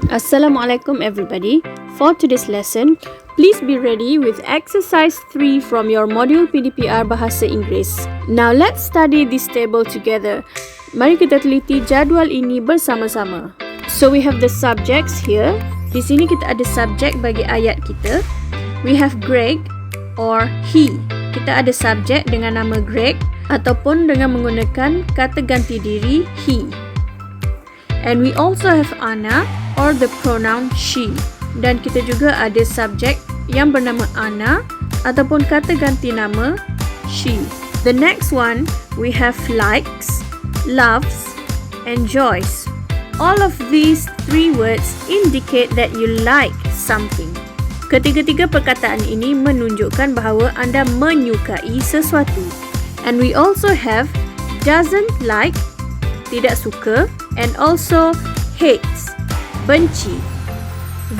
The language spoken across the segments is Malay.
Assalamualaikum everybody. For today's lesson, please be ready with exercise 3 from your module PDPR Bahasa Inggeris. Now let's study this table together. Mari kita teliti jadual ini bersama-sama. So we have the subjects here. Di sini kita ada subjek bagi ayat kita. We have Greg or he. Kita ada subjek dengan nama Greg ataupun dengan menggunakan kata ganti diri he. And we also have Anna or the pronoun she. Dan kita juga ada subjek yang bernama Anna ataupun kata ganti nama she. The next one, we have likes, loves, enjoys. All of these three words indicate that you like something. Ketiga-tiga perkataan ini menunjukkan bahawa anda menyukai sesuatu. And we also have doesn't like, tidak suka, and also hates, benci.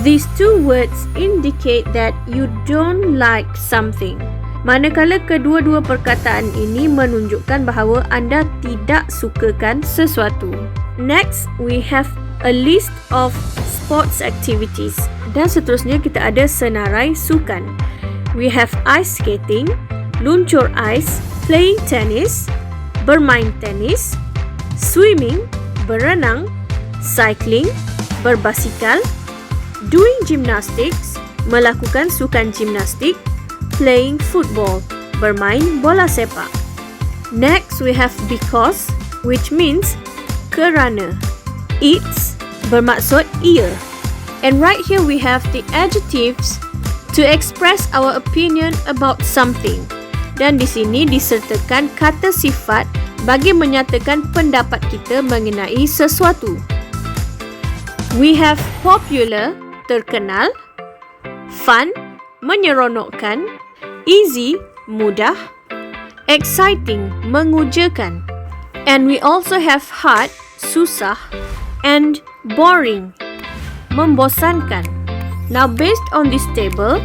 These two words indicate that you don't like something. Manakala kedua-dua perkataan ini menunjukkan bahawa anda tidak sukakan sesuatu. Next, we have a list of sports activities. Dan seterusnya kita ada senarai sukan. We have ice skating, luncur ais, playing tennis, bermain tenis, swimming, berenang, cycling, berbasikal, doing gymnastics, melakukan sukan gimnastik, playing football, bermain bola sepak. Next, we have because, which means kerana. It's bermaksud ia. And right here we have the adjectives to express our opinion about something. Dan di sini disertakan kata sifat bagi menyatakan pendapat kita mengenai sesuatu. We have popular, terkenal, fun, menyeronokkan, easy, mudah, exciting, mengujakan. And we also have hard, susah, and boring, membosankan. Now based on this table,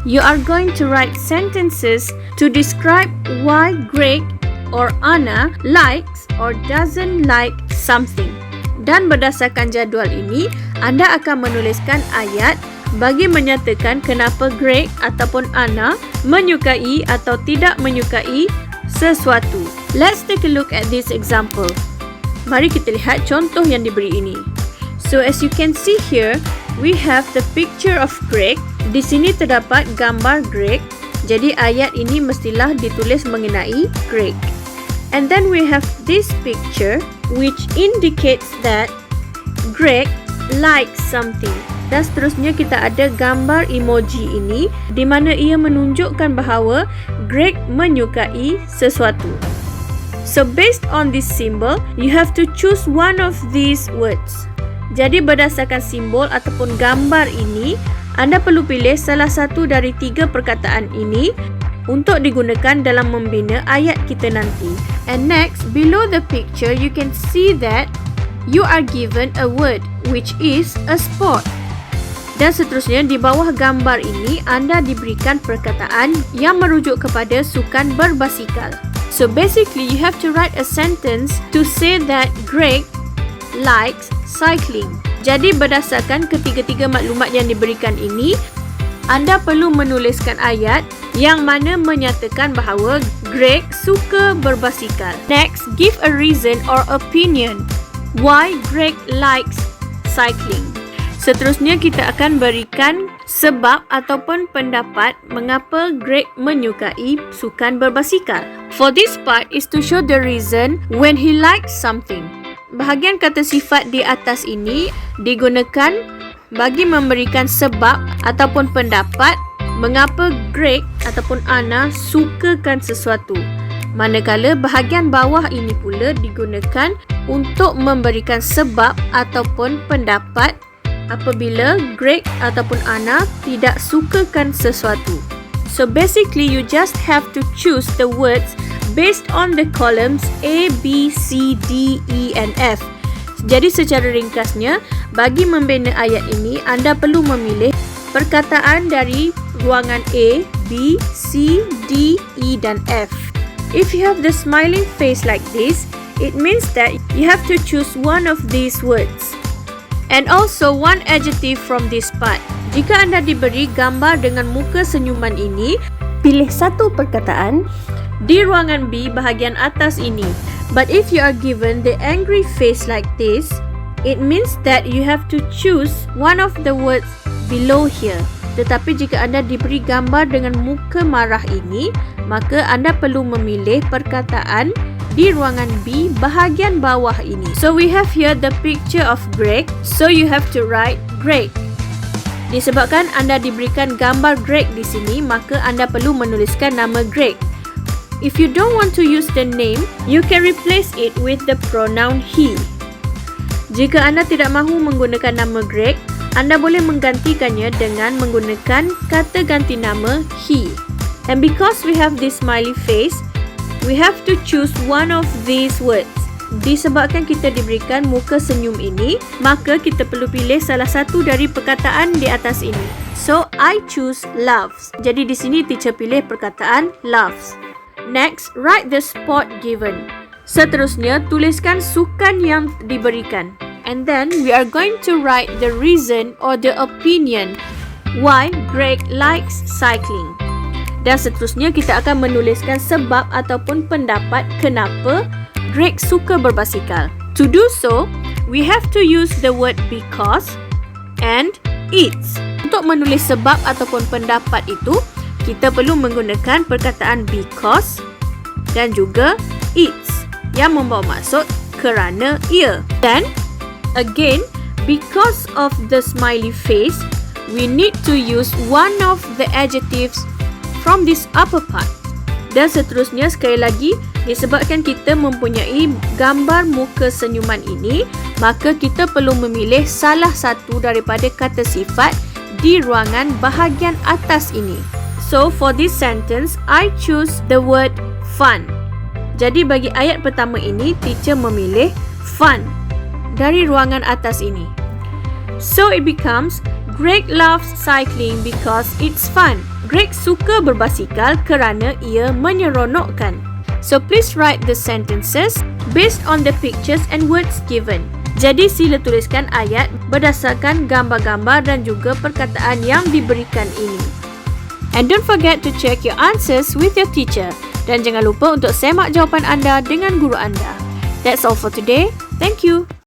you are going to write sentences to describe why Greg or Anna likes or doesn't like something. Dan berdasarkan jadual ini, anda akan menuliskan ayat bagi menyatakan kenapa Greg ataupun Anna menyukai atau tidak menyukai sesuatu. Let's take a look at this example. Mari kita lihat contoh yang diberi ini. So as you can see here, we have the picture of Greg. Di sini terdapat gambar Greg. Jadi ayat ini mestilah ditulis mengenai Greg. And then we have this picture which indicates that Greg likes something. Dan seterusnya kita ada gambar emoji ini di mana ia menunjukkan bahawa Greg menyukai sesuatu. So based on this symbol, you have to choose one of these words. Jadi berdasarkan simbol ataupun gambar ini, anda perlu pilih salah satu dari tiga perkataan ini untuk digunakan dalam membina ayat kita nanti. And next, below the picture, you can see that you are given a word which is a sport. Dan seterusnya di bawah gambar ini, anda diberikan perkataan yang merujuk kepada sukan berbasikal. So basically, you have to write a sentence to say that Greg likes cycling. Jadi berdasarkan ketiga-tiga maklumat yang diberikan ini, anda perlu menuliskan ayat yang mana menyatakan bahawa Greg suka berbasikal. Next, give a reason or opinion why Greg likes cycling. Seterusnya kita akan berikan sebab ataupun pendapat mengapa Greg menyukai sukan berbasikal. For this part is to show the reason when he likes something. Bahagian kata sifat di atas ini digunakan bagi memberikan sebab ataupun pendapat mengapa Greg ataupun Anna sukakan sesuatu. Manakala bahagian bawah ini pula digunakan untuk memberikan sebab ataupun pendapat apabila Greg ataupun Anna tidak sukakan sesuatu. So basically you just have to choose the words based on the columns A, B, C, D, E and F. Jadi secara ringkasnya, bagi membina ayat ini, anda perlu memilih perkataan dari ruangan A, B, C, D, E dan F. If you have the smiling face like this, it means that you have to choose one of these words. And also one adjective from this part. Jika anda diberi gambar dengan muka senyuman ini, pilih satu perkataan di ruangan B bahagian atas ini. But if you are given the angry face like this, it means that you have to choose one of the words below here. Tetapi jika anda diberi gambar dengan muka marah ini, maka anda perlu memilih perkataan di ruangan B bahagian bawah ini. So we have here the picture of Greg. So you have to write Greg. Disebabkan anda diberikan gambar Greg di sini, maka anda perlu menuliskan nama Greg. If you don't want to use the name, you can replace it with the pronoun he. Jika anda tidak mahu menggunakan nama Greg, anda boleh menggantikannya dengan menggunakan kata ganti nama he. And because we have this smiley face, we have to choose one of these words. Disebabkan kita diberikan muka senyum ini, maka kita perlu pilih salah satu dari perkataan di atas ini. So, I choose loves. Jadi di sini teacher pilih perkataan loves. Next, write the sport given. Seterusnya, tuliskan sukan yang diberikan. And then, we are going to write the reason or the opinion why Greg likes cycling. Dan seterusnya, kita akan menuliskan sebab ataupun pendapat kenapa Greg suka berbasikal. To do so, we have to use the word because and it's. Untuk menulis sebab ataupun pendapat itu, kita perlu menggunakan perkataan because dan juga it's yang membawa maksud kerana ia. Dan again, because of the smiley face, we need to use one of the adjectives from this upper part. Dan seterusnya, sekali lagi, disebabkan kita mempunyai gambar muka senyuman ini, maka kita perlu memilih salah satu daripada kata sifat di ruangan bahagian atas ini. So, for this sentence, I choose the word fun. Jadi, bagi ayat pertama ini, teacher memilih fun dari ruangan atas ini. So, it becomes, Greg loves cycling because it's fun. Greg suka berbasikal kerana ia menyeronokkan. So, please write the sentences based on the pictures and words given. Jadi, sila tuliskan ayat berdasarkan gambar-gambar dan juga perkataan yang diberikan ini. And don't forget to check your answers with your teacher. Dan jangan lupa untuk semak jawapan anda dengan guru anda. That's all for today. Thank you.